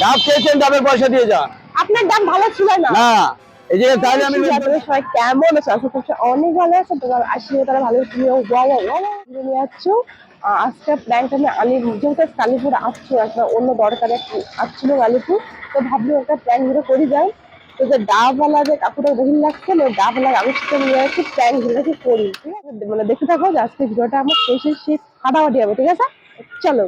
ডাব খেয়েছেন, ডাবের পয়সা দিয়ে যান। আপনার ডাব ভালো ছিল না। না, এই যে তাহলে আমি সবাই কেমন আছে? অনেক ভালো আছে তো, আসলে তারা ভালো নিয়ে যাচ্ছ। আজকে প্ল্যানটা আমি যেহেতু কালীপুর আসছো, একটা অন্য দরকারে আসছিল কালীপুর, তো ভাবলি একটা প্ল্যান গুলো করি যাই। তো যে ডাবওয়ালা যে কাকুটা বহিন লাগছে না, ডাবওয়ালা কাকুটা নিয়ে আসি, প্ল্যান গুলো করি, ঠিক আছে? মানে দেখে থাকো যে আজকে ভিডিওটা আমার শেষে শেষ ফাটাফাটি হবে, ঠিক আছে? চলো।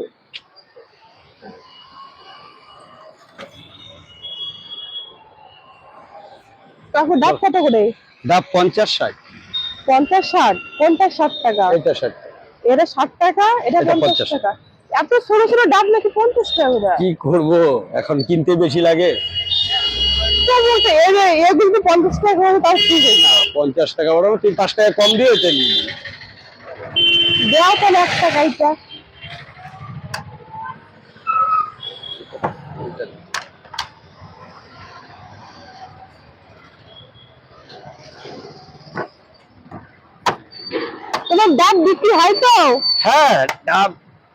কাকু ডাব কত করে? ডাব 50-60। 50-60? কোনটা 60 টাকা? এটা 60। এটা 60 টাকা, এটা 50 টাকা। এত ছোট ছোট ডাব নাকি 50 টাকা করে? কি করব, এখন কিনতে বেশি লাগে। তো বলতে এগুলো তো 50 টাকা করে, তাও ঠিক আছে না? 50 টাকা বড়, তুই 5 টাকা কম দিয়ে এটা নিবি। দেওয়া তাহলে 1 টাকা এটা। তোমার ডাব বিক্রি হয় তো? হ্যাঁ, ডাব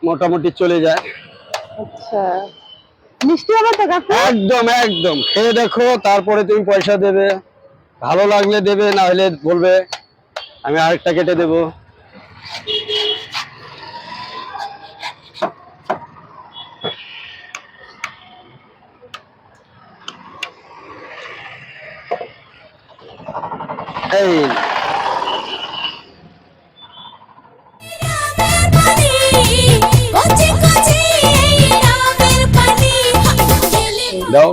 মোটামুটি চলে যায়। আচ্ছা, মিষ্টি হবে তো কাকু? একদম একদম, খেয়ে দেখো, তারপরে তুমি পয়সা দেবে। ভালো লাগলে দেবে, না হলে বলবে আমি আরেকটা কেটে দেবো। এই দাও,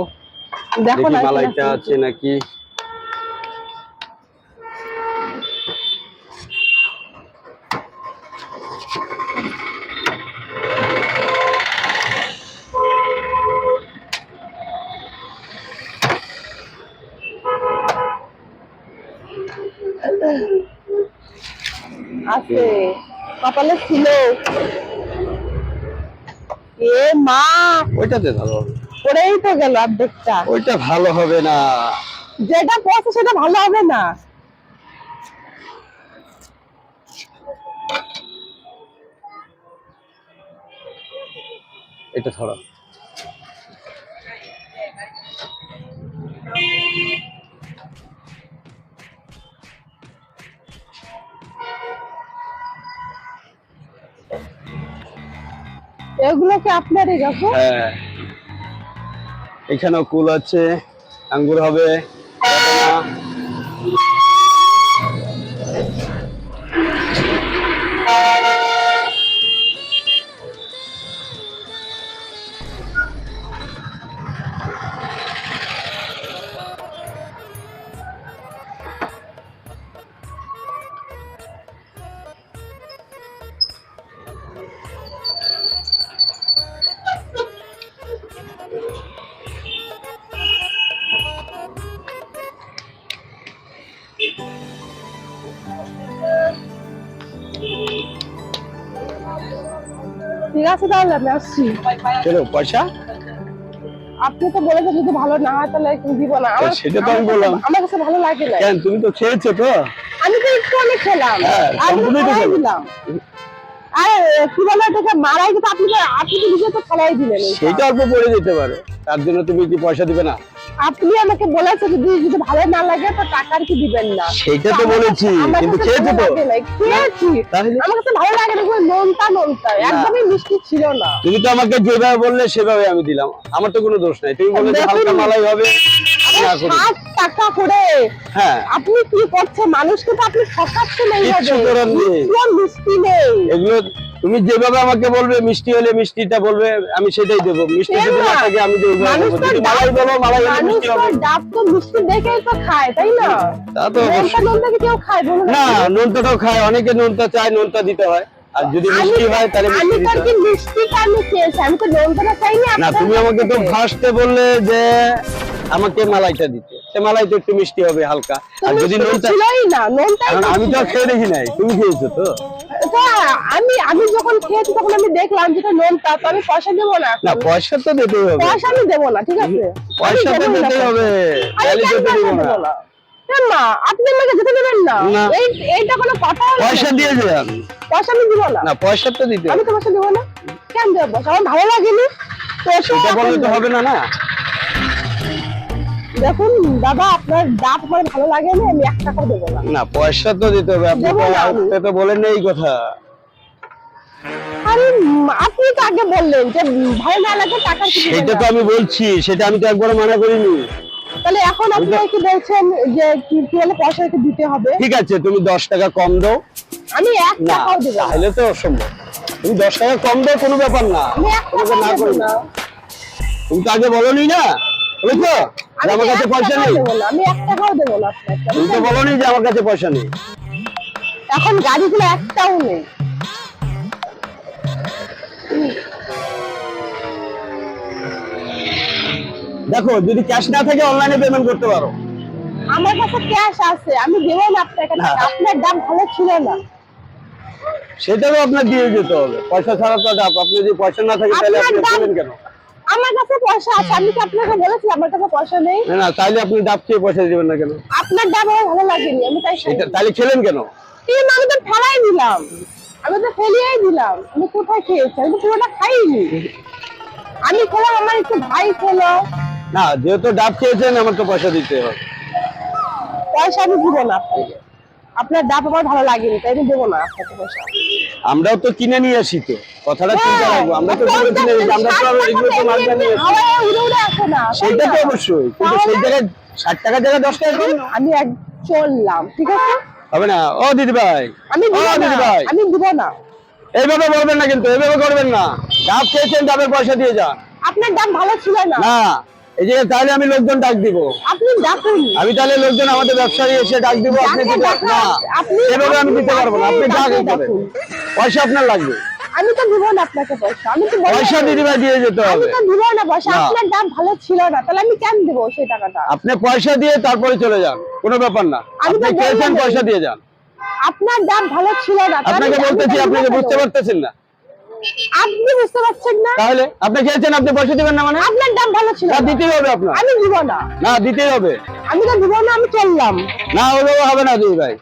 দেখো দেখি না মালাইটা আছে নাকি। আছে, কপালে ছিল। এ মা, ওইটাতে ভালো হবে। পড়েই তো গেল অর্ধেকটা। ওইটা ভালো হবে না। যেটা পড়ছে সেটা ভালো হবে না। এটা ধরো। এগুলো কি আপনারই কাকু? হ্যাঁ, এখানেও কুল আছে, আঙ্গুর হবে। ঠিক আছে, তাহলে আমি আসছি। চলো, পয়সা আপনি তো বলেছেন যদি ভালো না হয় তাহলে দিব না। সেটা তো আমি বললাম। আমার কাছে ভালো লাগে না। কেন, তুমি তো খেয়েছো তো? আমি তো একটু অনেক খেলাম, হ্যাঁ, আমি সম্পূর্ণই তো খাওয়াই খেলো। দিলাম। আরে কি বলে এটাকে, মারাই তো আপনি তো নিজে তো খাওয়াই দিলেন। সেটা অল্প পড়ে যেতে পারে, তার জন্য তুমি কি পয়সা দিবে না? আপনি আমাকে বলেছেন যদি ভালো না লাগে তো টাকার কি দিবেন না। সেটা তো বলেছি, কিন্তু খেয়েছো তো? খেয়েছি, আমার কাছে ভালো লাগে না। নোনতা নোনতা, একদমই মিষ্টি ছিল না। তুমি তো আমাকে যেভাবে বললে সেভাবে আমি দিলাম, আমার তো কোনো দোষ নাই। তুমি বললে যে হালকা মালাই হবে, 60 টাকা করে। হ্যাঁ, আপনি কি করছেন? মানুষকে তো আপনি ঠকাচ্ছেন এইভাবে। কিচ্ছু করার নেই। মিষ্টি নেই এগুলো তুমি যেভাবে আমাকে বলবে, মিষ্টি হলে মিষ্টিটা বলবে, আমি সেটাই দেবো। মিষ্টি যদি না থাকে আমি দেবো। যদি মালাই বলো, মালাই হলে মিষ্টি হবে। ডাব তো মিষ্টি দেখেই তো খায়, তাই না? তা তো নোনতা নোনতা কি কেউ খায় বলুন? না, নোনতাটাও খায়, অনেকে নোনতা চায়, নোনতা দিতে হয়। আর যদি মিষ্টি হয় তাহলে আমি তো কি মিষ্টিটা আমি খেয়েছি, আমি তো নোনতাটা খাইনি। না, তুমি আমাকে তো ফার্স্টে বললে যে আমাকে মালাইটা দিতে, সে মালাই তো একটু মিষ্টি হবে হালকা। আর যদি নোনতা ছিলই না, নোনতাই আমি তো খেয়ে দেখি নাই, তুমি খেয়েছো তো? আমি যখন খেয়েছি তখন আমি দেখলাম যেটা নোনতা, তো আমি পয়সা দেবো না। না, পয়সা তো দিতেই হবে। পয়সা আমি দেবো না, ঠিক আছে? পয়সা তো দিতেই হবে, তাহলে যেতে দিব না। না, আপনি আমাকে যেতে দেবেন না, এইটা কোনো কথা হলো? পয়সা দিয়ে যান। পয়সা আমি দিব না। না, পয়সা তো দিতে আমি হবে। তো পয়সা দেবো না। কেন দেবো? আমার ভালো লাগেনি। তো সেটা বললে তো হবে না না। দেখুন দাদা, আপনার ডাব আমার ভালো লাগে না, আমি 1 টাকাও দেবো না। না পয়সা তো দিতে হবে, আপনি দেবো তো না আমি। আজকে তো বলেন না এই কথা। আরে আপনি তো আগে বললেন যে ভালো না লাগে টাকা কি দিবেন সেটা না। তো আমি বলছি, সেটা আমি তো একবার মানা করিনি। তাহলে এখন আপনি কি বলছেন যে কি হলে পয়সা একটু দিতে হবে? ঠিক আছে, তুমি 10 টাকা কম দাও। আমি 1 না টাকাও দেবো না। তাহলে তো অসম্ভব। তুমি 10 টাকা কম দাও, কোনো ব্যাপার না। আমি 1 তোমাকে টাকাও না দেবো করি না। না। তুমি তো আগে বলোনি না, বলেছো যে আমি আমার কাছে 1 পয়সা টাকাও নেই। দেবো না, আমি 1 টাকাও দেবো না আপনাকে। তুমি তো বলোনি যে আমার কাছে পয়সা নেই। এখন গাড়িগুলো একটাও নেই। দেখো, যদি ক্যাশ না থাকে অনলাইনে পেমেন্ট করতে পারো। আমার কাছে ক্যাশ আছে, আমি দেবো না আপনাকে টাকা। না। আপনার দাম ভালো ছিল না। সেটাও আপনার দিয়ে যেতে হবে, পয়সা ছাড়া তো ডাব। আপনি যদি পয়সা না থাকে তাহলে আপনার আপনি দাম, দেবেন কেন? আমার কাছে পয়সা আছে, আমি কি আপনাকে বলেছি আমার কাছে পয়সা নেই? না না, তাহলে আপনি ডাব খেয়ে পয়সা দিবেন না কেন? আপনার ডাব আমার ভালো লাগেনি, আমি তাই খাইনি। এটা তাহলে খেলেন কেন? কিন্তু আমি তো ফেলাই দিলাম, আমি তো ফেলিয়েই দিলাম। আমি কোথায় খেয়েছি? আমি তো পুরোটা খাইনি। আমি খেলাম, আমার একটু ভাই খেলো। না, যেহেতু ডাব খেয়েছেন আমার তো পয়সা দিতে হবে। পয়সা আমি দিব না আপনাকে। আপনার ডাব আমার ভালো লাগেনি, তাই আমি দেবো না আপনাকে পয়সা। আমরাও তো কিনে নিয়ে আসি, তো কথাটা চিন্তা রাখবো। আমরা তো কিনে কিনে নিয়ে আসি, আমরা তো আর এগুলো তো মার্কেটে নিয়ে আসি। হাওয়ায় উড়ে উড়ে আসে না, তাই সেটা তো না? অবশ্যই, কিন্তু সেই জায়গায় 60 টাকার জায়গায় 10 টাকা কম না। আমি এক চললাম, ঠিক আছে? হবে না ও দিদি ভাই, আমি ও দিব না, দিদি ভাই, আমি দিব না। এইভাবে বলবেন না, কিন্তু এইভাবে করবেন না। ডাব খেয়েছেন, ডাবের পয়সা দিয়ে যান। আপনার দাম ভালো ছিল না। না, এই যে তাহলে আমি লোকজন ডাক দিব। আপনি ডাকুন। আমি তাহলে লোকজন আমাদের ব্যবসায়ী এসে ডাক দিব, আপনি যাকে দিতে ডাকা, না। আপনি- এভাবে আমি আপনি দিতে পারবো না, আপনি যাকে ডাক ডাকে করেন। ডাকুন। পয়সা আপনার লাগবে, আমি তো দিব না আপনাকে পয়সা, আমি তো বললাম। পয়সা দিদি ভাই দিয়ে যেতে আমি হবে। তো দিব না পয়সা, না। আপনার দাম ভালো ছিল না, তাহলে আমি কেন দিব সেই টাকাটা? আপনি পয়সা দিয়ে তারপরে চলে যান, কোনো ব্যাপার না। আমি তো আপনি খেয়েছেন, বললামই। পয়সা দিয়ে যান। আপনার দাম ভালো ছিল না, তাহলে আপনাকে আমি বলতেছি, তো দিব আপনাকে কেন? বুঝতে পারতেছেন না। আপনি বুঝতে পারছেন না? তাহলে আপনি খেয়েছেন, আপনি পয়সা দিবেন না মানে? আপনার দাম ভালো ছিল না, না। দিতেই হবে আপনার। আমি দিব না, না, দিতেই হবে। আমি তো দিব না, আমি চললাম। না, ওইভাবে হবে না দিদি ভাই।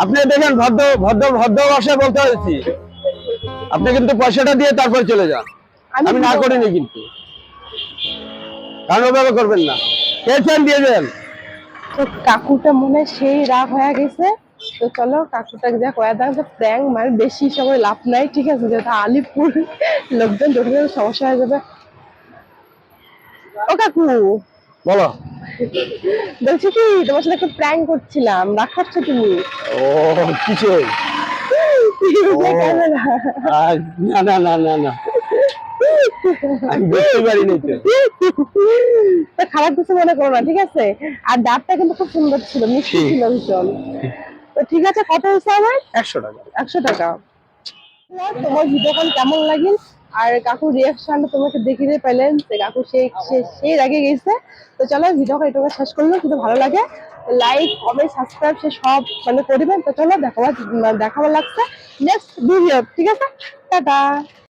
আপনি দেখেন, ভদ্র ভাষায় বলতে হয়েছি। আপনি কিন্তু পয়সাটা দিয়ে তারপরে চলে যান। আমি না দিব করিনি কিন্তু, কারণ ওইভাবে করবেন না। খেয়েছেন, দিয়ে দেন। তো কাকুটা মনে হয় সেই রাগ হয়ে গেছে। তো চলো কাকুটাকে যা কয়া দাম, প্র্যাঙ্ক মানে বেশি সময় লাভ নাই, ঠিক আছে? যেটা আলিপুর লোকজন ঢুকলে সমস্যা হয়ে যাবে। ও কাকু, বলো। বলছি কি, তোমার সাথে একটা প্র্যাঙ্ক করছিলাম, রাগ করছো তুমি? ও কিছু ক্যামেরা। না না না না না, আমি বুঝতে পারিনি তো। তো খারাপ কিছু মনে করো না, ঠিক আছে? আর ডাবটা কিন্তু খুব সুন্দর ছিল, মিষ্টি ঠিক। ছিল ভীষণ। তো ঠিক আছে, কত হয়েছে আমার? 100 টাকা। 100 টাকা। তোমার ভিডিওটা কেমন লাগিল? আর কাকুর রিয়াকশনটা তোমাকে দেখিয়ে পেলেন যে কাকু সেই রাগে গেছে। তো চলো ভিডিওটা এটা শেষ করলো। যদি ভালো লাগে লাইক কমেন্ট সাবস্ক্রাইব সে সব মানে করবেন। তো চলো দেখাবার লাগছে নেক্সট ভিডিও, ঠিক আছে? টাটা।